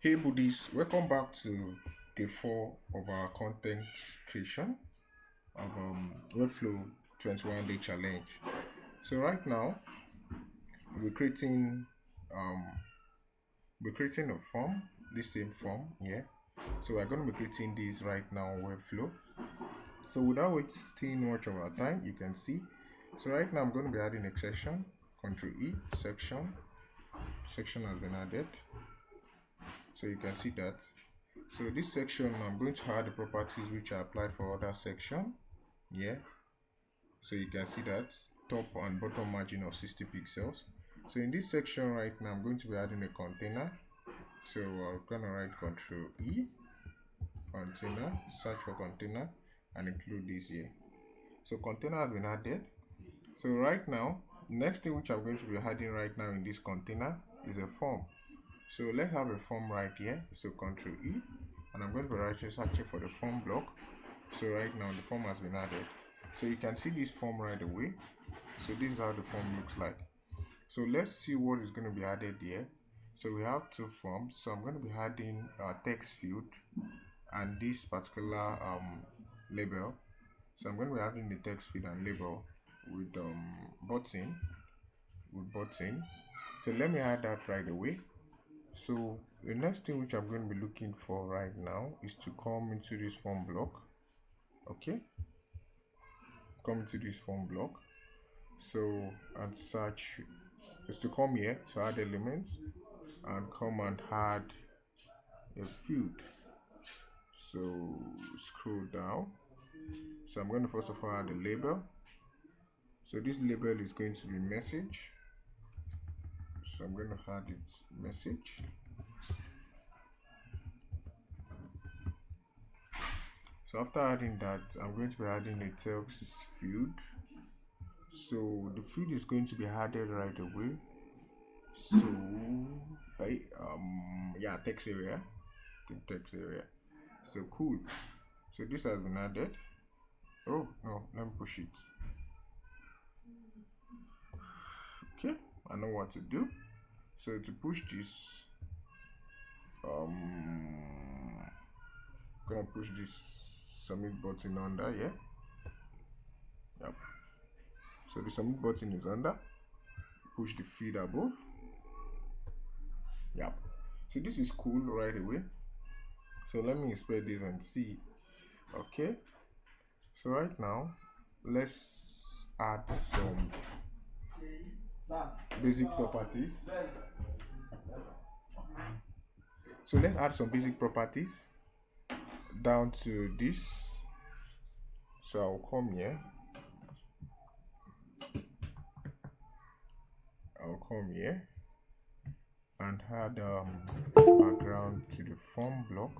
Hey buddies, welcome back to day 4 of our content creation of Webflow 21-day challenge. So right now we're creating um we're creating a form, this same form here. So we're going to be creating this right now on Webflow. So without wasting much of our time, you can see. So right now I'm going to be adding a section, Control E, section has been added. So you can see that. So this section, I'm going to add the properties which are applied for other section. Yeah. So you can see that top and bottom margin of 60 pixels. So in this section right now, I'm going to be adding a container. So I'm gonna write Control E, container, search for container, and include this here. So container has been added. So right now, next thing which I'm going to be adding right now in this container is a form. So let's have a form right here. So Control E, and I'm going to be searching for the form block. So right now the form has been added. So you can see this form right away. So this is how the form looks like. So let's see what is going to be added here. So we have two forms. So I'm going to be adding a text field and this particular label. So I'm going to be adding the text field and label with button. So let me add that right away. So the next thing which I'm going to be looking for right now is to come into this form block. Okay, come into this form block. So and search is to come here to add elements and come and add a field. So scroll down. So I'm going to first of all add a label. So this label is going to be message. So I'm going to add its message. So after adding that, I'm going to be adding a text field. So the field is going to be added right away. So yeah, text area. So cool. So this has been added. Oh no, let me push it. Okay, I know what to do. So to push this, gonna push this submit button under here. Yep. So the submit button is under. Push the feed above. Yep. So this is cool right away. So let me inspect this and see. Okay. So right now, let's add some basic properties. So let's add some basic properties down to this. So I'll come here. And add background to the form block.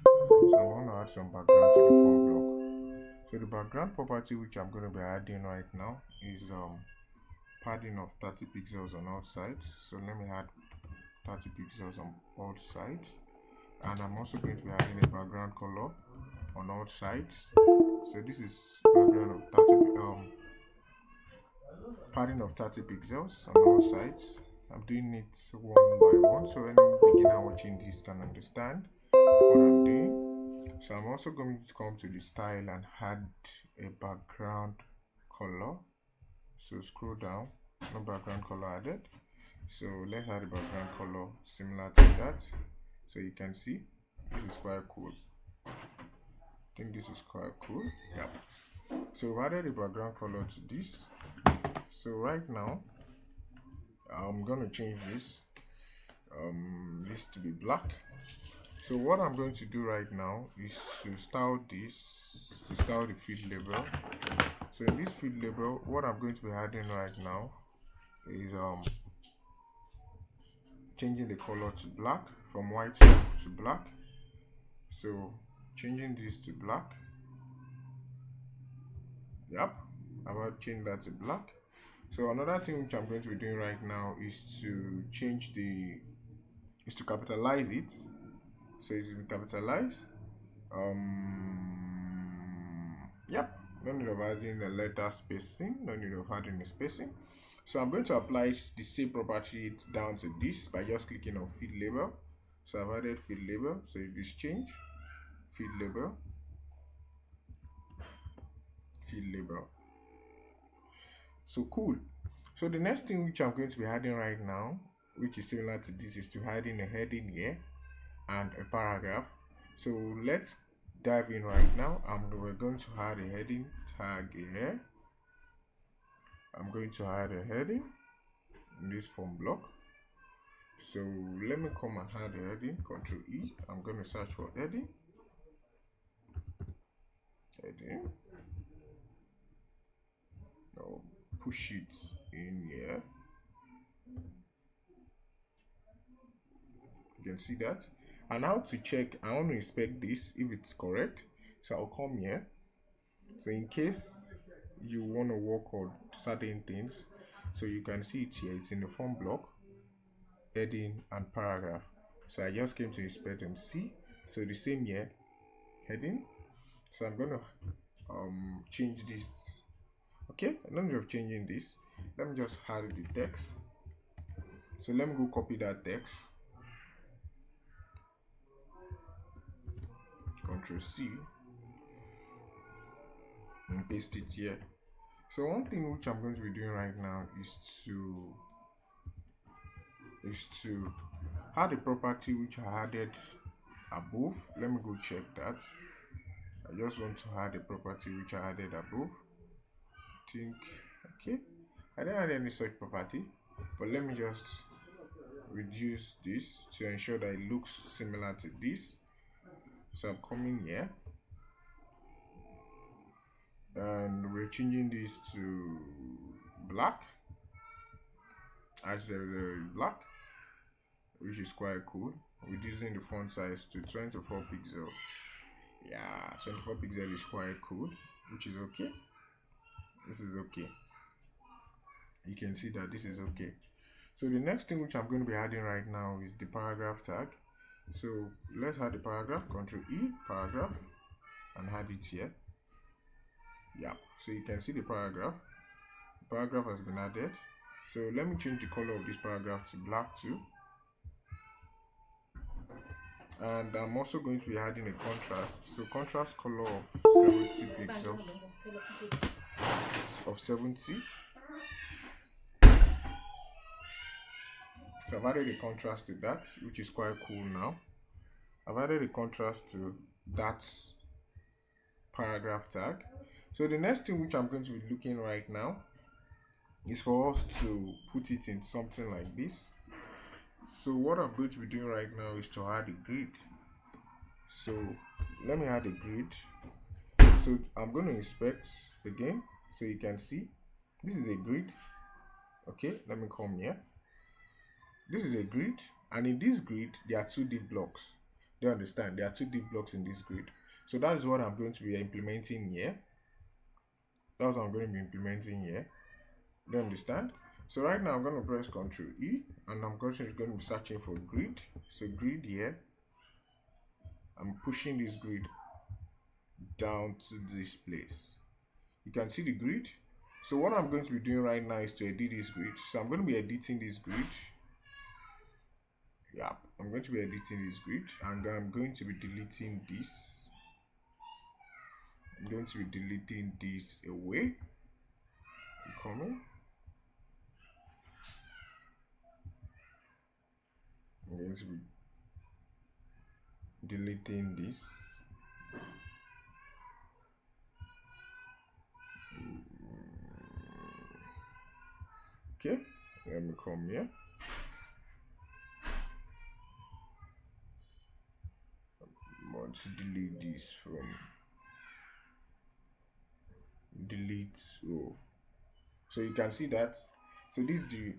So I want to add some background to the form block. So the background property which I'm going to be adding right now is padding of 30 pixels on all sides. So let me add 30 pixels on all sides, and I'm also going to be adding a background color on all sides. So this is background of 30 padding of 30 pixels on all sides. I'm doing it one by one, so any beginner watching this can understand what I'm doing. So I'm also going to come to the style and add a background color. So scroll down, no background color added. So let's add a background color similar to that. So you can see this is quite cool. I think this is quite cool. Yep. So we added a background color to this. So right now I'm gonna change this to be black. So what I'm going to do right now is to style the field label. So in this field label, what I'm going to be adding right now is changing the color to black, from white to black. So changing this to black. Yep, I'm going to change that to black. So another thing which I'm going to be doing right now is to capitalize it. So it's been capitalized. Yep, no need of adding a letter spacing, no need of adding a spacing. So I'm going to apply the same property down to this by just clicking on field label. So I've added field label. So if this change, field label, field label. So cool. So the next thing which I'm going to be adding right now, which is similar to this, is to add in a heading here and a paragraph. So let's dive in right now. We're going to add a heading tag here. I'm going to add a heading in this form block. So let me come and add a heading, Control E. I'm going to search for heading. I'll push it in here. You can see that. And now to check, I want to inspect this if it's correct. So I'll come here. So in case you want to work on certain things, so you can see it here. It's in the form block, heading and paragraph. So I just came to inspect and see. So the same here, heading. So I'm gonna change this. Okay, instead of changing this, let me just add the text. So let me go copy that text. Control C and paste it here. So one thing which I'm going to be doing right now is to add a property which I added above. Let me go check that. I just want to add a property which I added above. Okay, I didn't add any such property, but let me just reduce this to ensure that it looks similar to this. So I'm coming here and we're changing this to black, as black, which is quite cool. Reducing the font size to 24 pixel. Yeah, 24 pixel is quite cool, which is okay. This is okay. You can see that this is okay. So the next thing which I'm going to be adding right now is the paragraph tag. So let's add the paragraph, Control E, paragraph, and add it here. Yeah, so you can see the paragraph. The paragraph has been added. So let me change the color of this paragraph to black too. And I'm also going to be adding a contrast. So contrast color of 70 pixels. Of 70. So I've added a contrast to that, which is quite cool now. I've added a contrast to that paragraph tag. So the next thing which I'm going to be looking right now is for us to put it in something like this. So what I'm going to be doing right now is to add a grid. So let me add a grid. So I'm going to inspect again so you can see this is a grid. Okay, let me come here. This is a grid, and in this grid there are two div blocks. Do you understand? There are two div blocks in this grid. So that is what I'm going to be implementing here. That's what I'm going to be implementing here. Do you understand? So right now I'm going to press Ctrl E, and I'm going to be searching for grid. So grid here. I'm pushing this grid down to this place. You can see the grid. So what I'm going to be doing right now is to edit this grid. So I'm going to be editing this grid. Yeah, I'm going to be editing this grid, and I'm going to be deleting this. I'm going to be deleting this away. I'm coming. I'm going to be deleting this. Okay, let me come here. I want to delete this from delete row. So you can see that. So this is the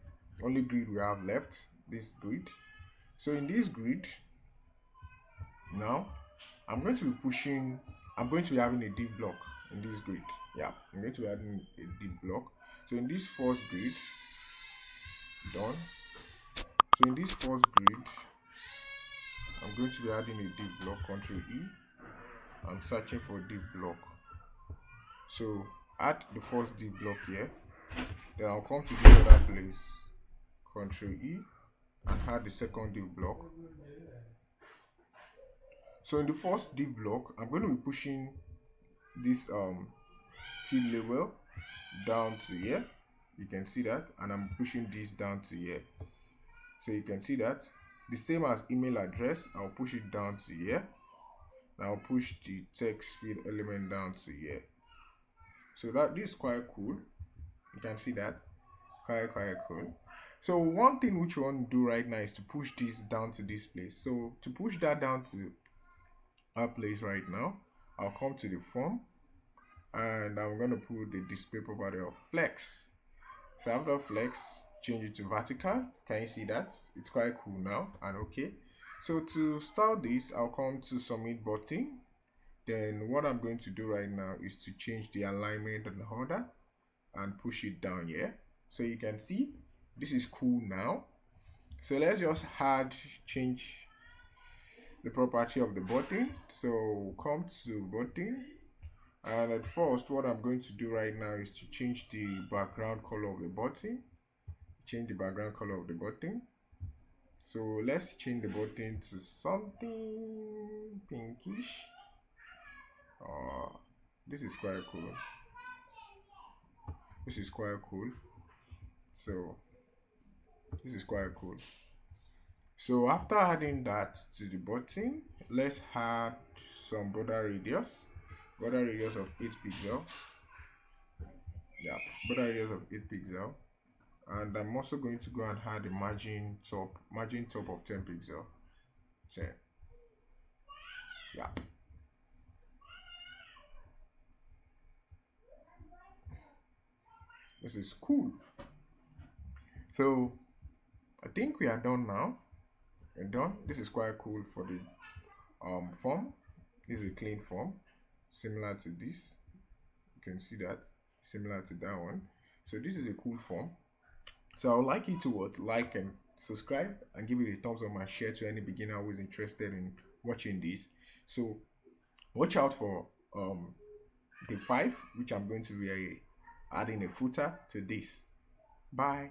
only grid we have left, this grid. So in this grid now I'm going to be having a div block in this grid. Yeah, I'm going to be adding a div block. So in this first grid, done. So in this first grid, I'm going to be adding a div block, Ctrl E. I'm searching for div block. So add the first div block here. Then I'll come to the other place, Ctrl E, and add the second div block. So in the first div block, I'm going to be pushing this field label down to here. You can see that, and I'm pushing this down to here. So you can see that the same as email address, I'll push it down to here. I'll push the text field element down to here. So that this is quite cool. You can see that quite cool. So one thing which we want to do right now is to push this down to this place. So to push that down to our place right now, I'll come to the form and I'm going to put the display property of flex. So after flex, change it to vertical. Can you see that? It's quite cool now and okay. So to start this, I'll come to submit button. Then what I'm going to do right now is to change the alignment and order and push it down here. So you can see this is cool now. So let's just change the property of the button. So come to button, and at first what I'm going to do right now is to change the background color of the button. Change the background color of the button. So let's change the button to something pinkish. This is quite cool. This is quite cool. So this is quite cool. So after adding that to the button, let's add some border radius of 8 pixels. Yeah, border radius of 8 pixels. And I'm also going to go and add a margin top of 10 pixels. 10. Yeah. This is cool. So I think we are done now. We're done. This is quite cool for the form. This is a clean form, similar to this. You can see that, similar to that one. So this is a cool form. So I would like you to like and subscribe and give it a thumbs up and share to any beginner who is interested in watching this. So watch out for the 5, which I'm going to be adding a footer to this. Bye.